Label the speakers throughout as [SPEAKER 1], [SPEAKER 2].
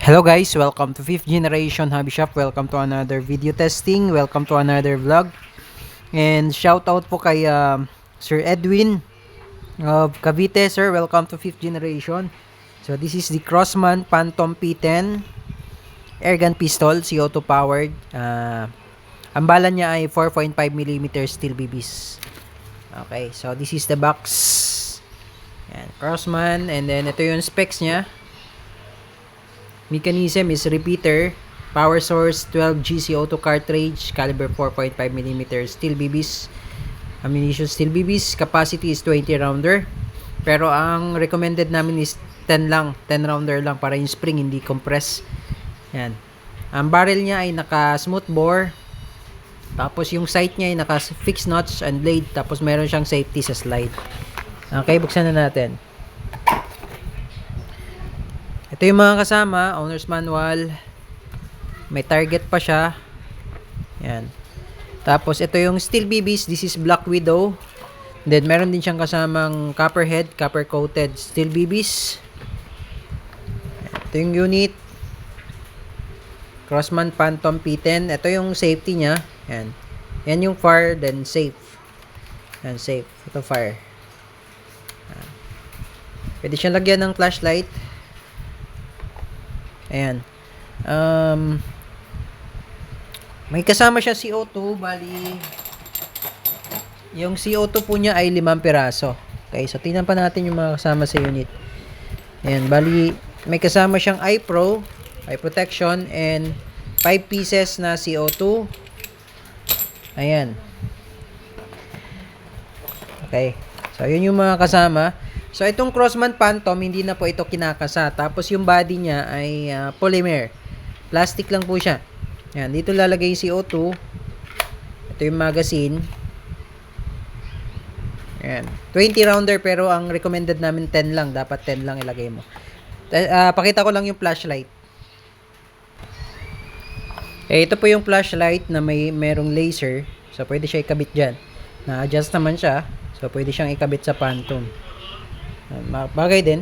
[SPEAKER 1] Hello guys, welcome to 5th generation hobby shop. Welcome to another video testing. Welcome to another vlog. And shout out po kay Sir Edwin of Cavite. Sir, welcome to 5th generation. So this is the Crossman Phantom P10 airgun pistol, CO2 powered. Ang bala niya ay 4.5mm steel BBs. Okay, so this is the box. Yan, Crossman, and then ito yung specs niya. Mechanism is repeater, power source 12G CO2 cartridge, caliber 4.5mm steel BBs, ammunition steel BBs, capacity is 20 rounder. Pero ang recommended namin is 10 lang, 10 rounder lang para yung spring hindi compress. Yan. Ang barrel niya ay naka smooth bore. Tapos yung sight niya ay naka fixed notch and blade. Tapos meron siyang safety sa slide. Okay, buksan na natin. Ito yung mga kasama, owner's manual. May target pa siya. Yan. Tapos ito yung steel BBs, this is Black Widow. Then meron din siyang kasamang copperhead, copper coated steel BBs. Ito yung unit. Crossman Phantom P10. Ito yung safety niya. Yan. Yan yung fire, then safe. Yan, safe. Ito fire. Yan. Pwede siyang lagyan ng flashlight. Ayan. May kasama siya CO2. Bali, yung CO2 po niya ay 5 piraso. Okay, so tingnan pa natin yung mga kasama sa unit. Ayan, bali, may kasama siyang eye protection, and 5 pieces na CO2. Ayan. Okay. So, yun yung mga kasama. So, itong Crossman Phantom, hindi na po ito kinakasa. Tapos, yung body niya ay polymer. Plastic lang po siya. Yan, dito lalagay yung CO2. Ito yung magazine. Yan. 20 rounder, pero ang recommended namin 10 lang. Dapat 10 lang ilagay mo. Pakita ko lang yung flashlight. Ito po yung flashlight na merong laser. So, pwede siya ikabit dyan. Na-adjust naman siya. So, pwede siyang ikabit sa Phantom. Bagay din.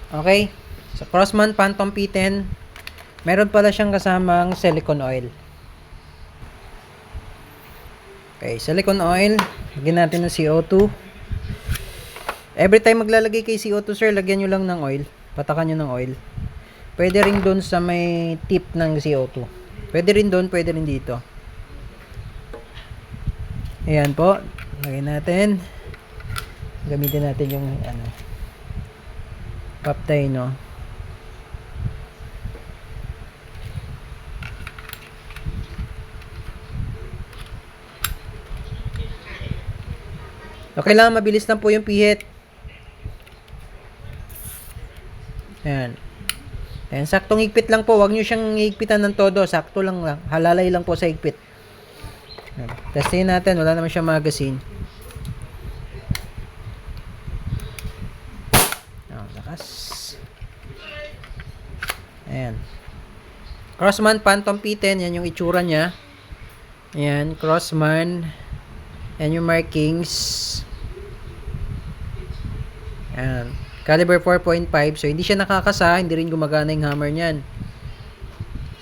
[SPEAKER 1] Okay. So, Crossman Phantom P10. Meron pala siyang kasamang silicone oil. Okay, silicone oil. Lagyan natin ng CO2. Every time maglalagay kay CO2, sir, lagyan nyo lang ng oil. Patakan nyo ng oil. Pwede rin doon sa may tip ng CO2. Pwede rin doon, pwede rin dito. Ayan po. Lagyan natin. Gamitin natin yung pop tie, no? Okay lang, mabilis lang po yung pihit. Ayan. Ayan, saktong higpit lang po. Huwag nyo siyang higpitan ng todo. Sakto lang lang. Halalay lang po sa higpit. Ayan. Testin natin. Wala naman siyang magazine. Ayan. Crossman Phantom P10. Yan yung itsura niya. Ayan. Crossman. Yan yung markings. Ayan. Caliber 4.5. So, hindi siya nakakasa. Hindi rin gumagana yung hammer niyan.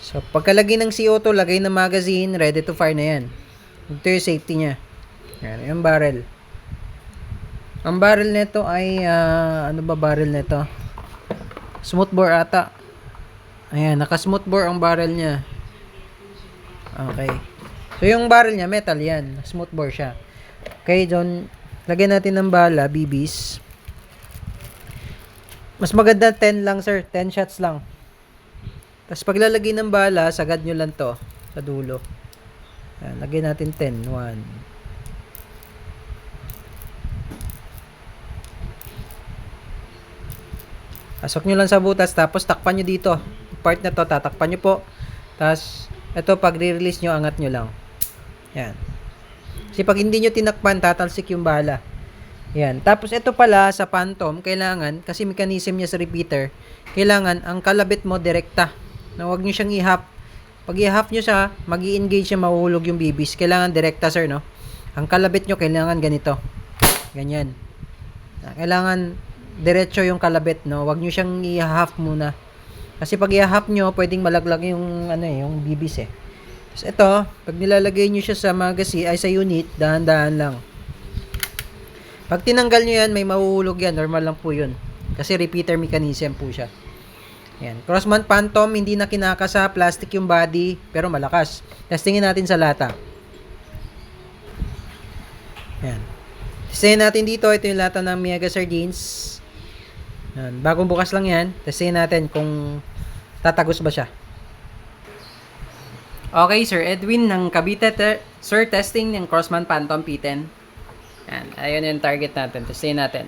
[SPEAKER 1] So, pagkalagay ng CO2, lagay ng magazine. Ready to fire na yan. Ito yung safety niya. Ayan. Yung barrel. Ang barrel nito ay, ano ba barrel nito? Smooth bore ata. Ayan, naka-smooth bore ang barrel niya. Okay. So, yung barrel niya, metal yan. Smooth bore siya. Okay, John. Lagyan natin ng bala, BBs. Mas maganda 10 lang, sir. 10 shots lang. Tapos, paglalagay ng bala, sagad nyo lang to sa dulo. Ayan, lagyan natin 10. 1. Pasok nyo lang sa butas, tapos takpan nyo dito. Part na to, tatakpan nyo po. Tapos, ito, pag re-release nyo, angat nyo lang. Yan. Kasi pag hindi nyo tinakpan, tatalsik yung bala. Yan. Tapos, ito pala, sa Phantom, kailangan, kasi mechanism niya sa repeater, kailangan, ang kalabit mo, direkta. Na huwag nyo siyang i-half. Pag i-half nyo siya, mag-i-engage siya, mahuhulog yung BBs. Kailangan direkta, sir, no? Ang kalabit nyo, kailangan ganito. Ganyan. Kailangan diretso yung kalabit, no? Huwag nyo siyang i-half muna. Kasi pag i-hap nyo, pwedeng malaglag yung, yung bibis eh. Tapos ito, pag nilalagay nyo siya sa magazine, ay sa unit, dahan-dahan lang. Pag tinanggal nyo yan, may mahuhulog yan. Normal lang po yun. Kasi repeater mechanism po siya. Yan. Crossmount Phantom, hindi na kinakasa. Plastic yung body, pero malakas. Testingin natin sa lata. Yan. Testingin natin dito. Ito yung lata ng Mega Sardines. Yan. Bagong bukas lang yan. Testingin natin kung tatagos ba siya. Okay, Sir Edwin ng Cavite. Sir, testing ng Crossmount Phantom P10. Yan. Ayun yung target natin. Testingin natin.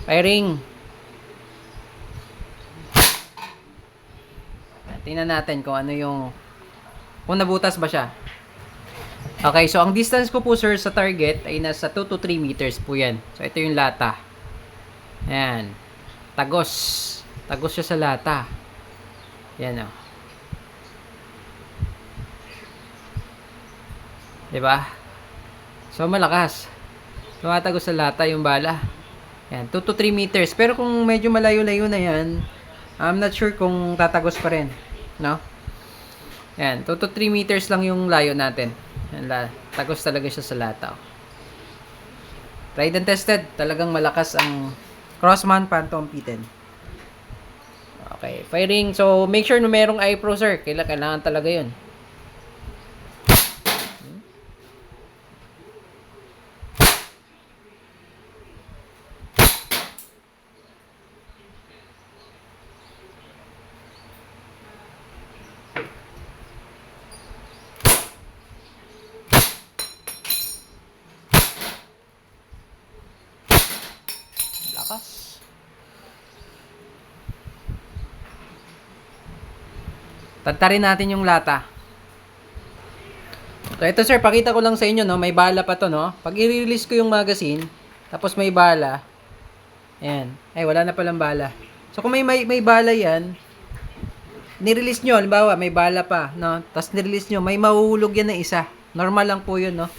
[SPEAKER 1] Firing. Tingnan natin kung ano yung kung nabutas ba siya. Okay, so ang distance ko po sir sa target ay nasa 2 to 3 meters po yan. So ito yung lata. Ayan. Tagos. Tagos siya sa lata. Yan o. Diba? So malakas. Tumatagos sa lata yung bala. Yan, 2 to 3 meters. Pero kung medyo malayo-layo na yan, I'm not sure kung tatagos pa rin. No? Yan, 2 to 3 meters lang yung layo natin. Yan, tagos talaga siya sa lata. Tried and tested. Talagang malakas ang Crossmount Phantom P10. Okay, firing. So, make sure na merong iPro, sir. Kailangan talaga yun. Lakas. Tantarin natin yung lata. So, ito sir, pakita ko lang sa inyo, no? May bala pa to, no? Pag i-release ko yung magazine, tapos may bala, ayan. Ay, wala na palang bala. So, kung may bala yan, nirelease nyo, halimbawa, may bala pa, no? Tapos nirelease nyo, may mahuhulog yan na isa. Normal lang po yun, no?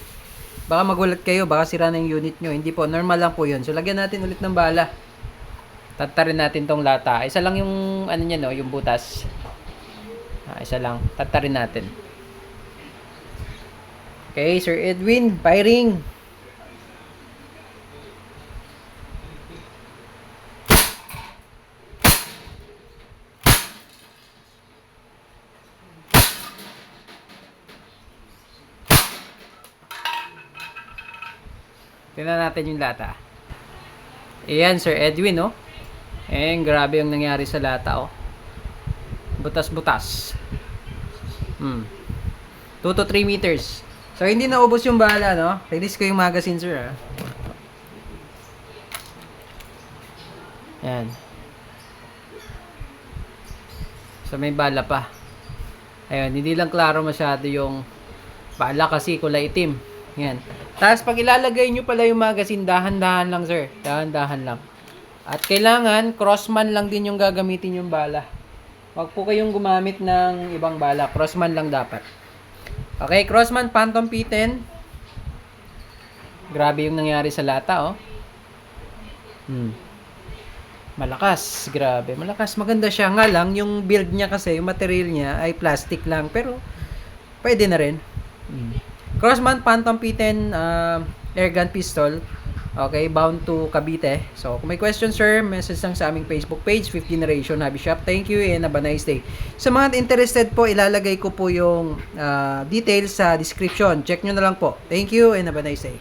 [SPEAKER 1] Baka magulat kayo, baka sira na yung unit nyo. Hindi po, normal lang po yun. So, lagyan natin ulit ng bala. Tatarin natin tong lata. Isa lang yung, ano niya, no? Yung butas. Isa lang. Tatarin natin. Okay, Sir Edwin, firing. Tingnan natin yung lata. Ayan, Sir Edwin, no? Grabe yung nangyari sa lata, oh. Butas-butas. 2 to 3 meters. So, hindi naubos yung bala, no? Release ko yung magazine, sir, ah. Ayan. So, may bala pa. Ayun, hindi lang klaro masyado yung bala kasi kulay itim. Ayan. Tapos, pag ilalagay nyo pala yung magazine, dahan-dahan lang, sir. Dahan-dahan lang. At kailangan, crossman lang din yung gagamitin yung bala. Huwag po kayong gumamit ng ibang bala. Crossman lang dapat. Okay, Crossmount Phantom P10. Grabe yung nangyari sa lata, oh. Malakas, grabe. Malakas, maganda siya. Nga lang, yung build niya kasi, yung material niya ay plastic lang. Pero, pwede na rin. Crossmount Phantom P10 airgun pistol. Okay, bound to Cavite. So, kung may question, sir, message lang sa aming Facebook page, 5th Generation Hobby Shop. Thank you and have a nice day. Sa mga interested po, ilalagay ko po yung details sa description. Check nyo na lang po. Thank you and have a nice day.